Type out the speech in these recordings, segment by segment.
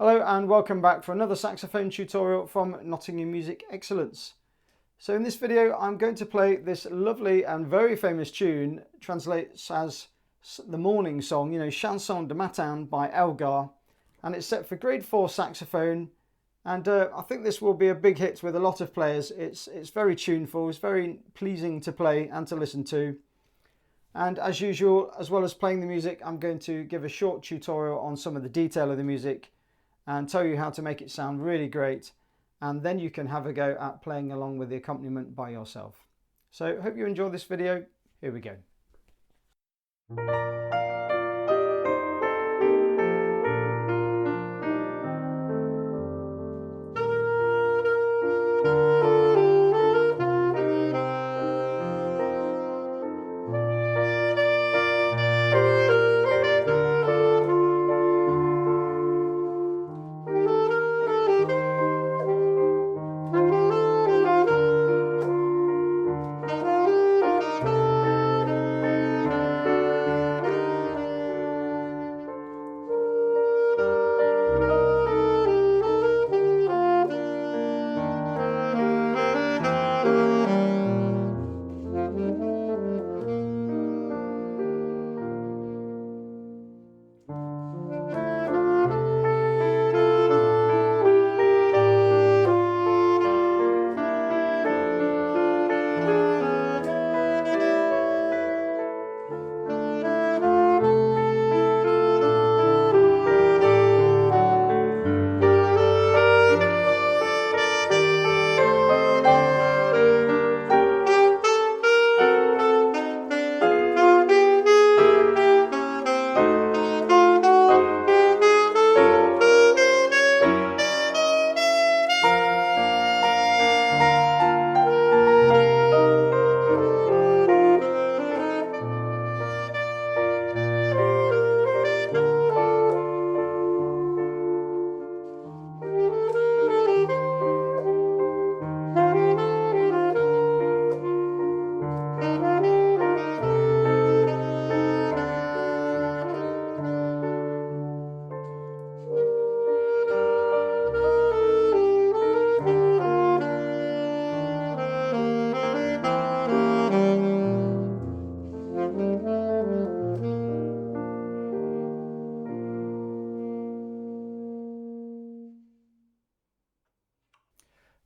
Hello and welcome back for another saxophone tutorial from Nottingham Music Excellence. So in this video I'm going to play this lovely and very famous tune, translates as the morning song, Chanson de matin by Elgar, and it's set for grade 4 saxophone, and I think this will be a big hit with a lot of players. It's very tuneful, it's very pleasing to play and to listen to. And as usual, as well as playing the music, I'm going to give a short tutorial on some of the detail of the music and tell you how to make it sound really great, and then you can have a go at playing along with the accompaniment by yourself. So hope you enjoy this video. Here we go.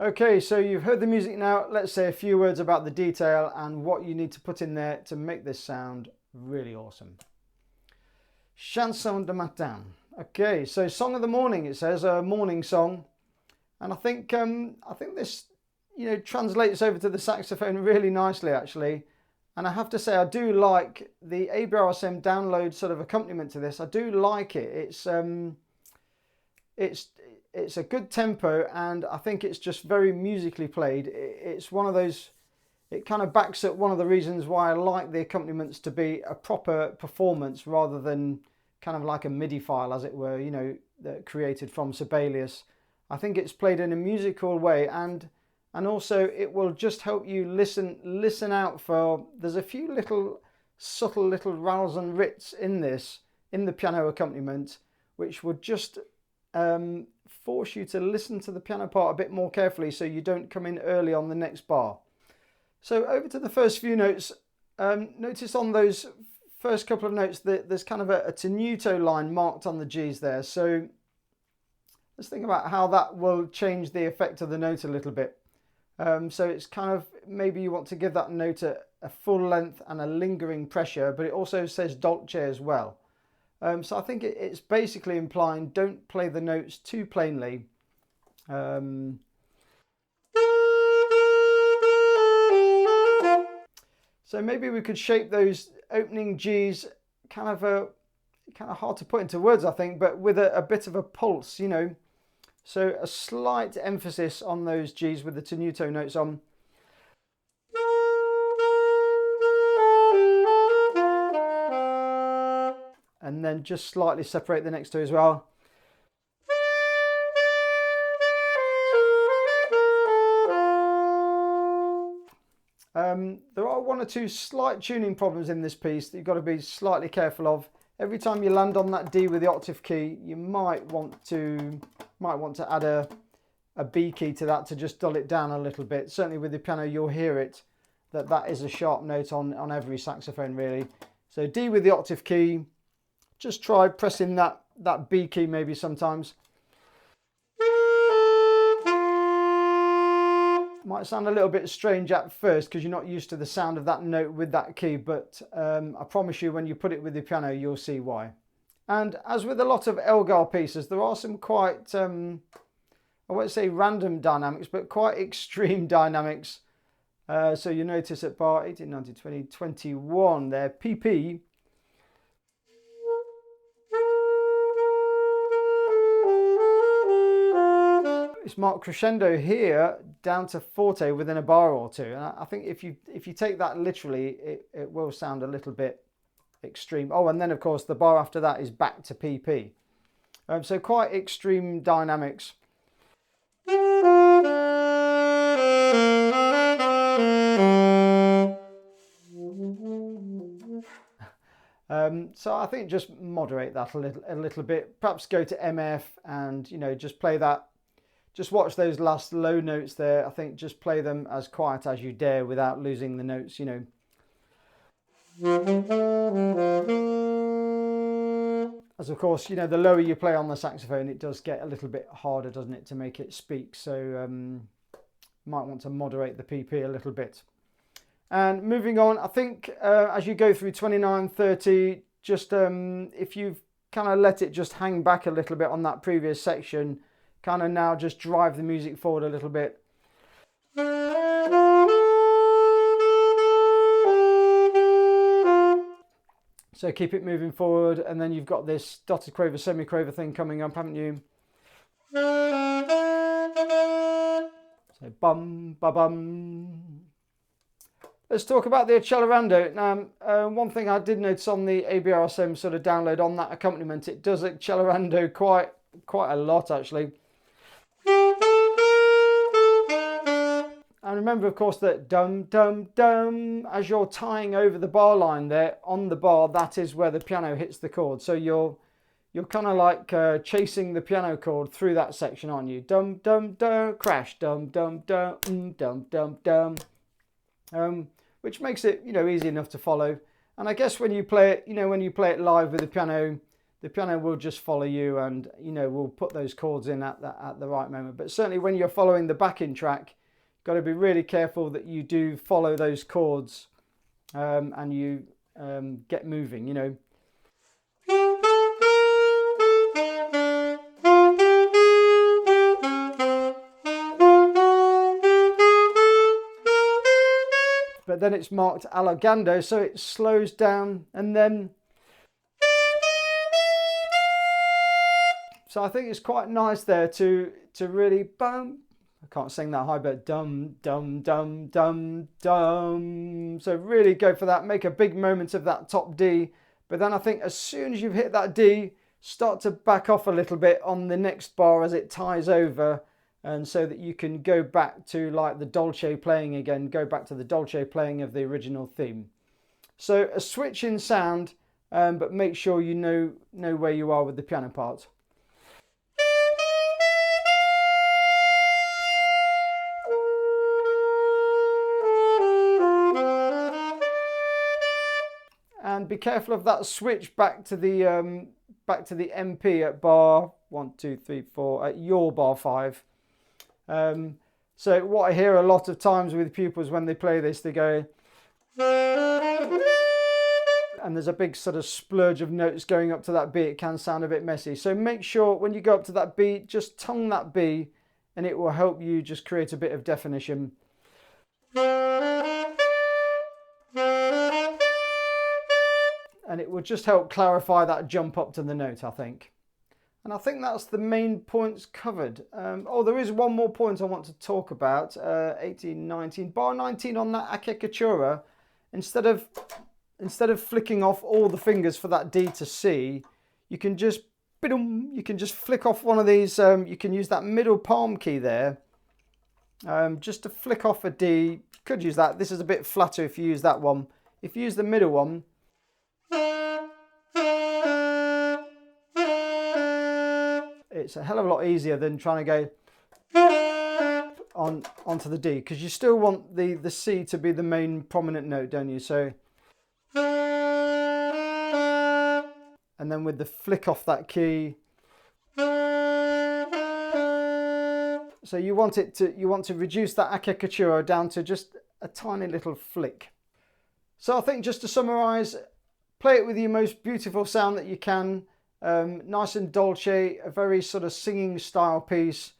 Okay, so you've heard the music now. Let's say a few words about the detail and what you need to put in there to make this sound really awesome. Chanson de matin. Okay, so song of the morning, it says, a morning song. And I think this, translates over to the saxophone really nicely, actually. And I have to say, I do like the ABRSM download sort of accompaniment to this. I do like it. It's a good tempo, and I think it's just very musically played. It's one of those, it kind of backs up one of the reasons why I like the accompaniments to be a proper performance rather than kind of like a MIDI file, as it were, that created from Sibelius. I think it's played in a musical way, and also it will just help you listen out for, there's a few little subtle little rals and rits in the piano accompaniment, which would just force you to listen to the piano part a bit more carefully so you don't come in early on the next bar. So over to the first few notes. Notice on those first couple of notes that there's kind of a tenuto line marked on the G's there. So let's think about how that will change the effect of the note a little bit. So it's kind of, maybe you want to give that note a full length and a lingering pressure, but it also says dolce as well. So I think it's basically implying don't play the notes too plainly. So maybe we could shape those opening G's kind of hard to put into words, I think, but with a bit of a pulse, So a slight emphasis on those G's with the tenuto notes on. And then just slightly separate the next two as well. There are one or two slight tuning problems in this piece that you've got to be slightly careful of. every time you land on that D with the octave key, you might want to add a B key to that to just dull it down a little bit. Certainly with the piano, you'll hear it, that is a sharp note on every saxophone really. So D with the octave key, just try pressing that B key maybe sometimes. Might sound a little bit strange at first because you're not used to the sound of that note with that key, but I promise you when you put it with the piano, you'll see why. And as with a lot of Elgar pieces, there are some quite, I won't say random dynamics, but quite extreme dynamics. So you notice at bar 18, 19, 20, 21 there, PP. It's marked crescendo here down to forte within a bar or two, and I think if you take that literally, it will sound a little bit extreme. Oh, and then of course the bar after that is back to PP. So quite extreme dynamics. So I think just moderate that a little bit. Perhaps go to MF and, you know, just play that. Just watch those last low notes there. I think just play them as quiet as you dare without losing the notes, you know. As of course, you know, the lower you play on the saxophone, it does get a little bit harder, doesn't it, to make it speak. So might want to moderate the PP a little bit. And moving on, I think as you go through 29, 30, just if you've kind of let it just hang back a little bit on that previous section, kind of now just drive the music forward a little bit. So keep it moving forward, and then you've got this dotted quaver, semi-quaver thing coming up, haven't you? So bum, ba bum. Let's talk about the accelerando. Now, one thing I did notice on the ABRSM sort of download on that accompaniment, it does accelerando quite a lot actually. And remember, of course, that dum, dum, dum, as you're tying over the bar line there, on the bar, that is where the piano hits the chord. So you're kind of like chasing the piano chord through that section, aren't you? Dum, dum, dum, crash, dum, dum, dum, dum, dum, dum. Which makes it, you know, easy enough to follow. And I guess when you play it, you know, when you play it live with the piano will just follow you and, you know, will put those chords in at the right moment. But certainly when you're following the backing track, got to be really careful that you do follow those chords and you get moving, you know. But then it's marked allargando, so it slows down and then. So I think it's quite nice there to really bum. I can't sing that high, but dum, dum, dum, dum, dum. So really go for that. Make a big moment of that top D. But then I think as soon as you've hit that D, start to back off a little bit on the next bar as it ties over. And so that you can go back to like the dolce playing again. Go back to the dolce playing of the original theme. So a switch in sound, but make sure you know where you are with the piano part. And be careful of that switch back to the MP at bar 1, 2, 3, 4 at your bar 5. So what I hear a lot of times with pupils when they play this, they go, and there's a big sort of splurge of notes going up to that B. It can sound a bit messy. So make sure when you go up to that B, just tongue that B, and it will help you just create a bit of definition. And it will just help clarify that jump up to the note, I think. And I think that's the main points covered. Oh, there is one more point I want to talk about. 18, 19, bar 19 on that Accompaniment. Instead of flicking off all the fingers for that D to C, you can just flick off one of these. You can use that middle palm key there, just to flick off a D. You could use that. This is a bit flatter if you use that one. If you use the middle one, it's a hell of a lot easier than trying to go onto the D, because you still want the C to be the main prominent note, don't you? So, and then with the flick off that key. So you want to reduce that a cacciaturo down to just a tiny little flick. So I think, just to summarize, play it with your most beautiful sound that you can, nice and dolce, a very sort of singing style piece,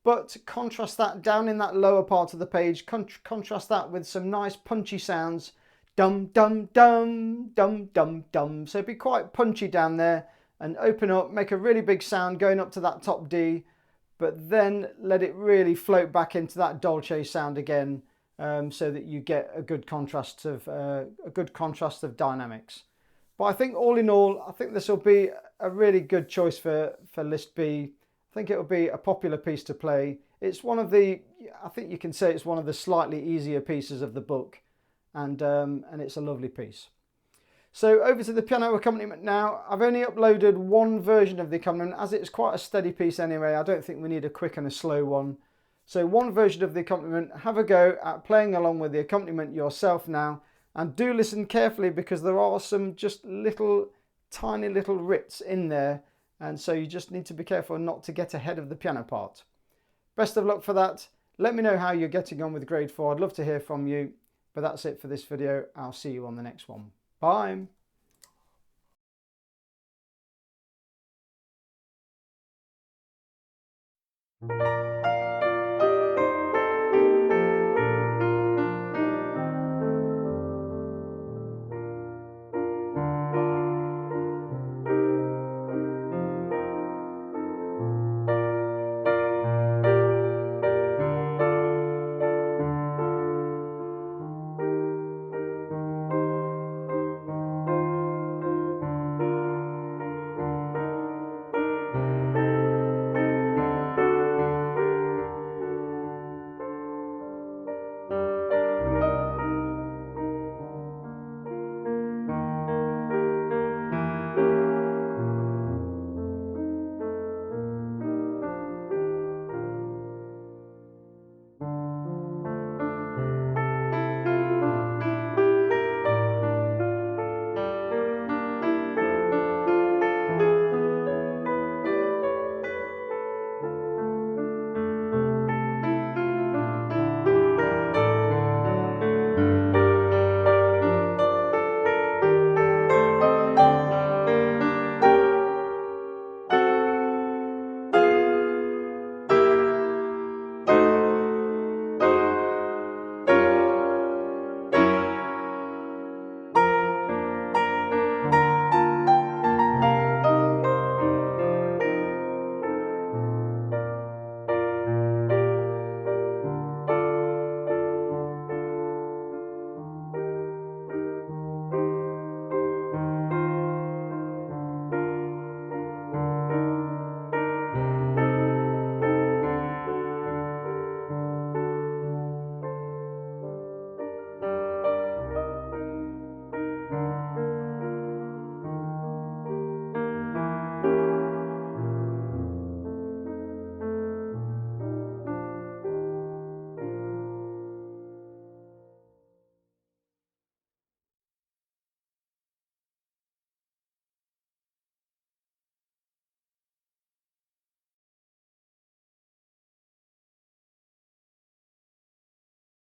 but contrast that down in that lower part of the page, contrast that with some nice punchy sounds, dum dum dum dum dum dum. So be quite punchy down there and open up, make a really big sound going up to that top D, but then let it really float back into that dolce sound again, so that you get a good contrast of dynamics. But I think all in all, I think this will be a really good choice for List B. I think it will be a popular piece to play. It's one of the, I think you can say it's one of the slightly easier pieces of the book, and it's a lovely piece. So over to the piano accompaniment now. I've only uploaded one version of the accompaniment, as it's quite a steady piece anyway. I don't think we need a quick and a slow one. So one version of the accompaniment. Have a go at playing along with the accompaniment yourself now, and do listen carefully, because there are some just tiny little rits in there, and so you just need to be careful not to get ahead of the piano part. Best of luck for that. Let me know how you're getting on with grade 4. I'd love to hear from you. But that's it for this video. I'll see you on the next one. Bye.